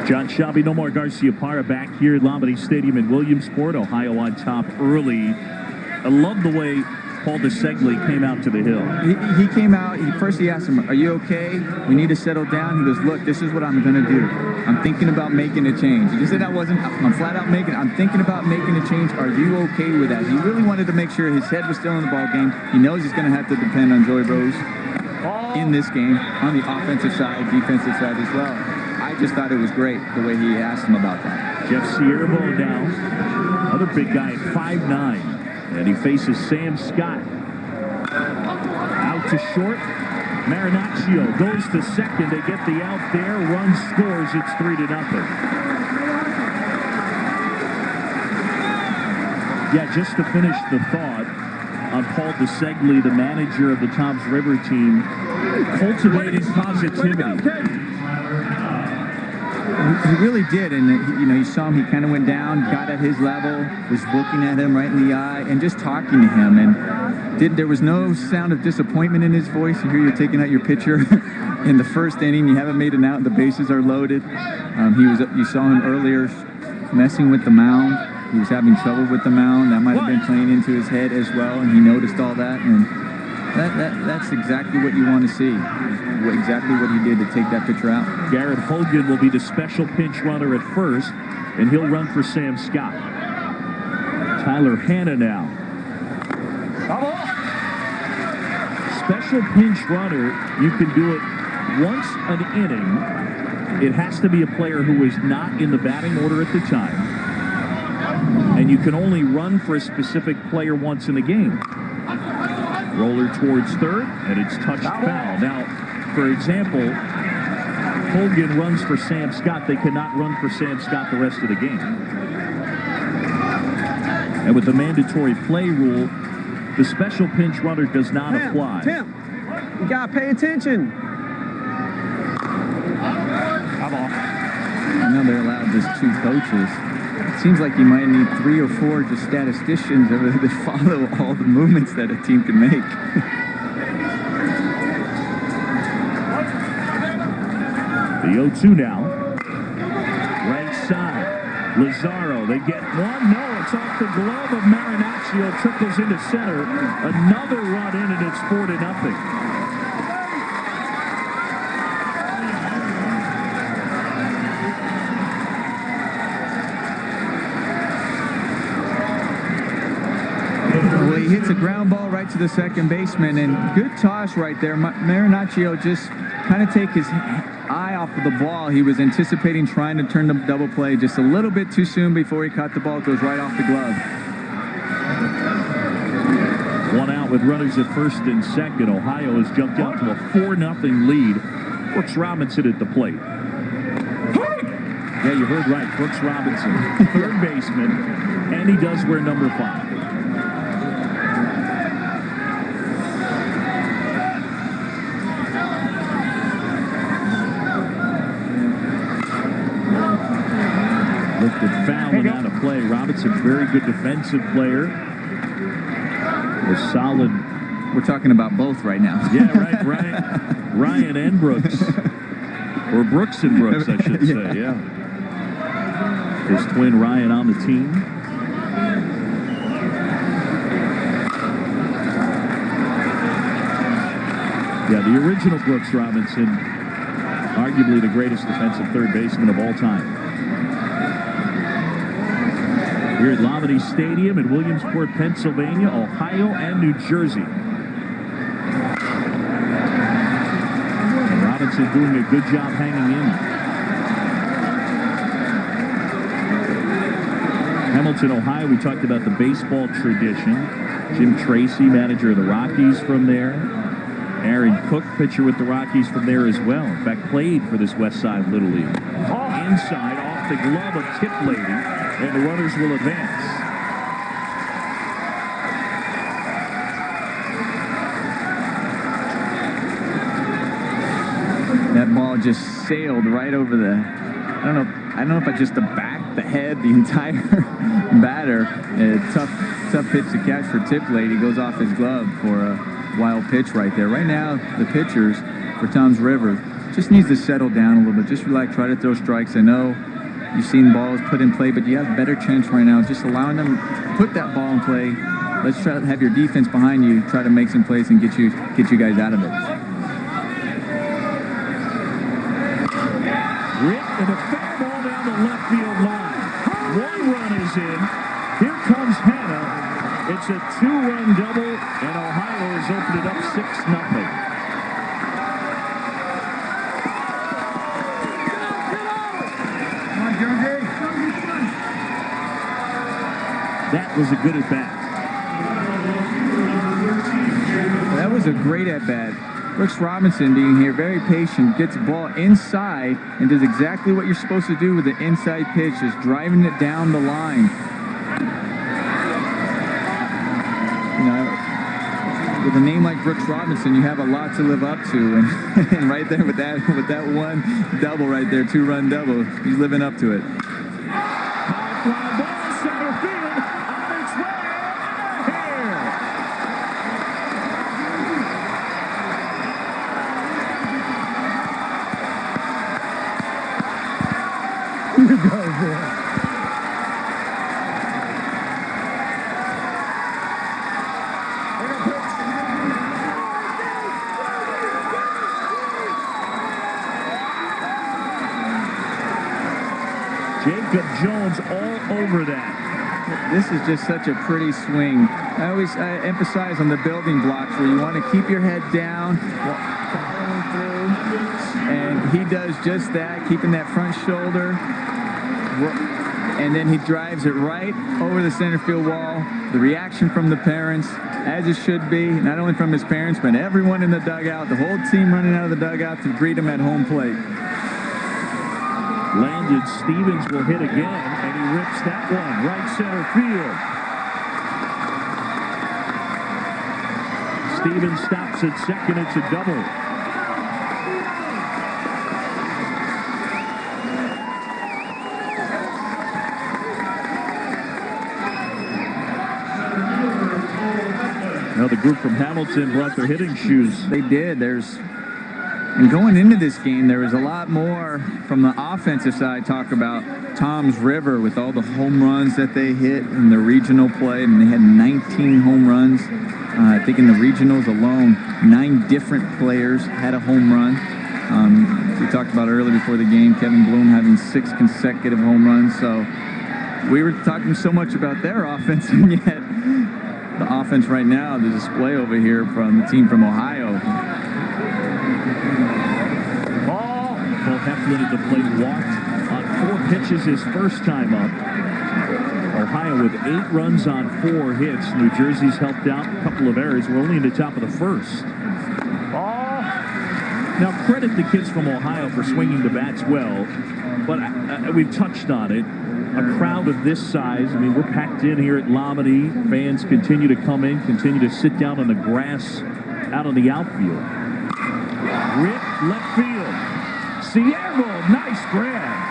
John Shelby, Nomar Garciaparra back here at Labadee Stadium in Williamsport. Ohio on top early. I love the way Paul DeSegli came out to the hill. He came out. First he asked him, "Are you okay? We need to settle down." He goes, "Look, this is what I'm going to do. I'm thinking about making a change." He just said, I'm flat out I'm thinking about making a change. Are you okay with that? He really wanted to make sure his head was still in the ball game. He knows he's going to have to depend on Joey Rose in this game on the offensive side, defensive side as well. I just thought it was great the way he asked him about that. Jeff Ciervo now, another big guy at 5'9", and he faces Sam Scott. Out to short. Marinaccio goes to second. They get the out there. Run scores. It's 3-0. Yeah, just to finish the thought on Paul DeSegli, the manager of the Toms River team, cultivating positivity. He really did, and you saw him. He kind of went down, got at his level, was looking at him right in the eye, and just talking to him. And there was no sound of disappointment in his voice. You hear you're taking out your pitcher in the first inning. You haven't made an out, and the bases are loaded. You saw him earlier messing with the mound. He was having trouble with the mound. That might have been playing into his head as well, and he noticed all that. And that's exactly what you want to see. Exactly what he did to take that pitcher out. Garrett Hogan will be the special pinch runner at first, and he'll run for Sam Scott. Tyler Hanna now. Special pinch runner, you can do it once an inning. It has to be a player who is not in the batting order at the time. And you can only run for a specific player once in a game. Roller towards third, and it's touched foul. Now, for example, Hogan runs for Sam Scott. They cannot run for Sam Scott the rest of the game. And with the mandatory play rule, the special pinch runner does not apply. Tim, you got to pay attention. I know they're allowed just 2 coaches. It seems like you might need 3 or 4 just statisticians to follow all the movements that a team can make. The 0-2 now. Right side. Lazaro. They get one. No, it's off the glove of Marinaccio. Trickles into center. Another run in, and it's 4-0. Well, he hits a ground ball right to the second baseman, and good toss right there. Marinaccio just kind of take his eye off of the ball. He was anticipating trying to turn the double play just a little bit too soon before he caught the ball. It goes right off the glove. One out with runners at first and second. Ohio has jumped out to a 4-0 lead. Brooks Robinson at the plate. Yeah, you heard right. Brooks Robinson, third baseman, and he does wear number 5. Lifted foul and out of play. Robinson, very good defensive player. Was solid. We're talking about both right now. Yeah, right. Ryan and Brooks. Or Brooks and Brooks, I should say, yeah. His twin Ryan on the team. Yeah, the original Brooks Robinson, arguably the greatest defensive third baseman of all time. Here at Labadee Stadium in Williamsport, Pennsylvania, Ohio, and New Jersey. And Robinson doing a good job hanging in. Hamilton, Ohio, we talked about the baseball tradition. Jim Tracy, manager of the Rockies from there. Aaron Cook, pitcher with the Rockies from there as well. In fact, played for this West Side Little League. Inside, off the glove of Tip Lady, and the runners will advance. That ball just sailed right over the, I don't know if I just the back, the head, the entire batter. Tough pitch to catch for Tip Lady. Goes off his glove for a wild pitch right there. Right now, the pitchers for Toms River, just needs to settle down a little bit. Just relax, try to throw strikes. I know you've seen balls put in play, but you have a better chance right now just allowing them to put that ball in play. Let's try to have your defense behind you, try to make some plays and get you guys out of it. Rick and a fair ball down the left field line. One run is in. Here comes Hannah. It's a 2-run double, and Ohio has opened it up 6-0. That was a good at-bat. That was a great at-bat. Brooks Robinson being here, very patient, gets the ball inside and does exactly what you're supposed to do with the inside pitch, is driving it down the line. You know, with a name like Brooks Robinson, you have a lot to live up to, and right there with that one double right there, 2-run double, he's living up to it. Fly ball, center field, on its way, out of here. You go, boy. Jacob Jones all over that. This is just such a pretty swing. I always emphasize on the building blocks where you want to keep your head down, following through, and he does just that, keeping that front shoulder, and then he drives it right over the center field wall. The reaction from the parents, as it should be, not only from his parents, but everyone in the dugout, the whole team running out of the dugout to greet him at home plate. Landon Stevens will hit again, and he rips that one right center field. Stevens stops at second. It's a double. Now the group from Hamilton brought their hitting shoes. They did. And going into this game, there was a lot more from the offensive side. Talk about Tom's River with all the home runs that they hit in the regional play. I mean, they had 19 home runs. I think in the regionals alone, 9 different players had a home run. We talked about earlier before the game, Kevin Bloom having 6 consecutive home runs. So we were talking so much about their offense, and yet the offense right now, the display over here from the team from Ohio. Bo Heflin at the plate walked on 4 pitches his first time up. Ohio with 8 runs on 4 hits. New Jersey's helped out a couple of errors. We're only in the top of the first. Now credit the kids from Ohio for swinging the bats well, but we've touched on it. A crowd of this size, I mean, we're packed in here at Lamini. Fans continue to come in, continue to sit down on the grass out on the outfield. Rip left field. Ciervo, nice grab.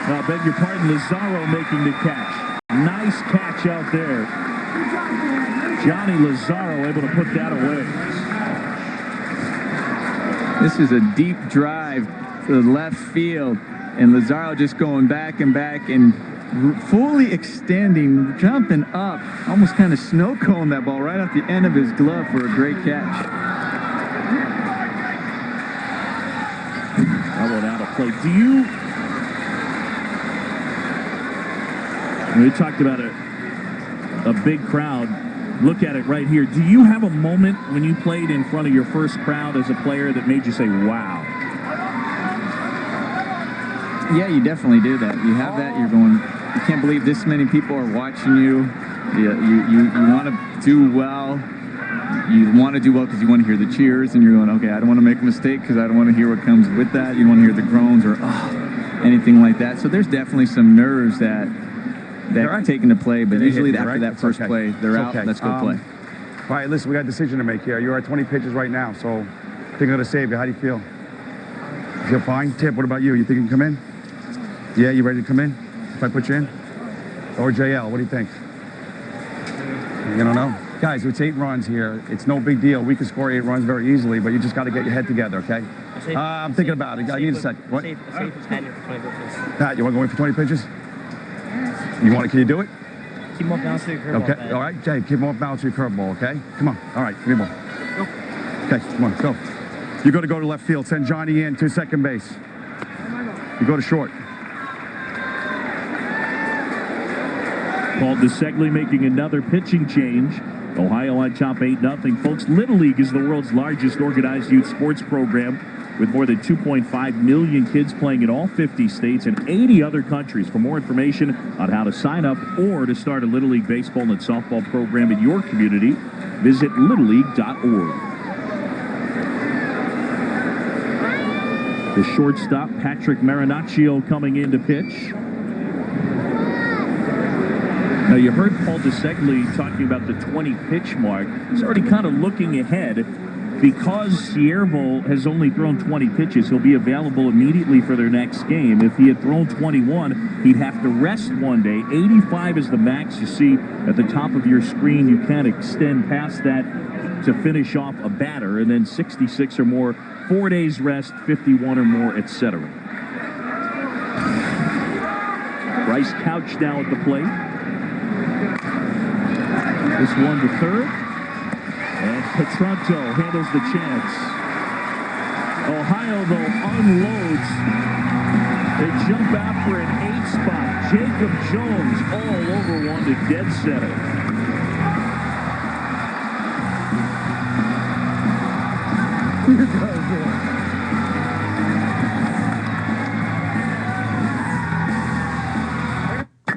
I beg your pardon, Lazaro making the catch. Nice catch out there. Johnny Lazaro able to put that away. This is a deep drive to the left field, and Lazaro just going back and fully extending, jumping up, almost kind of snow cone that ball right off the end of his glove for a great catch. Out of play. We talked about a big crowd. Look at it right here. Do you have a moment when you played in front of your first crowd as a player that made you say, wow? Yeah, you definitely do that. You have that. You're going, you can't believe this many people are watching you. You want to do well. You want to do well because you want to hear the cheers, and you're going, okay, I don't want to make a mistake because I don't want to hear what comes with that. You want to hear the groans or anything like that. So there's definitely some nerves that right. take into play, but usually after right? that first play, they're out. Okay. Let's go play. All right, listen, we got a decision to make here. You're at 20 pitches right now, so I think I'm going to save you. How do you feel? You feel fine? Tip, what about you? You think you can come in? Yeah, you ready to come in? If I put you in? Or JL, what do you think? You don't know? Guys, it's 8 runs here. It's no big deal. We can score 8 runs very easily, but you just got to get your head together, okay? I'm thinking about it. I need a second. What? Pat, you want to go in for 20 pitches? Can you do it? Keep him off balance with your curveball. Okay, all right, Jay, keep him off balance with your curveball, okay? Come on. All right, give me more. Okay, come on, go. You're going to go to left field. Send Johnny in to second base. You go to short. Paul DeSegle making another pitching change. Ohio on top 8-0. Folks, Little League is the world's largest organized youth sports program with more than 2.5 million kids playing in all 50 states and 80 other countries. For more information on how to sign up or to start a Little League baseball and softball program in your community, visit littleleague.org. The shortstop, Patrick Marinaccio, coming in to pitch. Now, you heard Paul DeSegle talking about the 20-pitch mark. He's already kind of looking ahead. Because Siervo has only thrown 20 pitches, he'll be available immediately for their next game. If he had thrown 21, he'd have to rest one day. 85 is the max. You see at the top of your screen, you can't extend past that to finish off a batter. And then 66 or more, 4 days rest, 51 or more, etc. Bryce Couch now at the plate. This one to third. And Petranto handles the chance. Ohio, though, unloads. They jump out for an 8 spot. Jacob Jones all over one to dead center. Here it goes.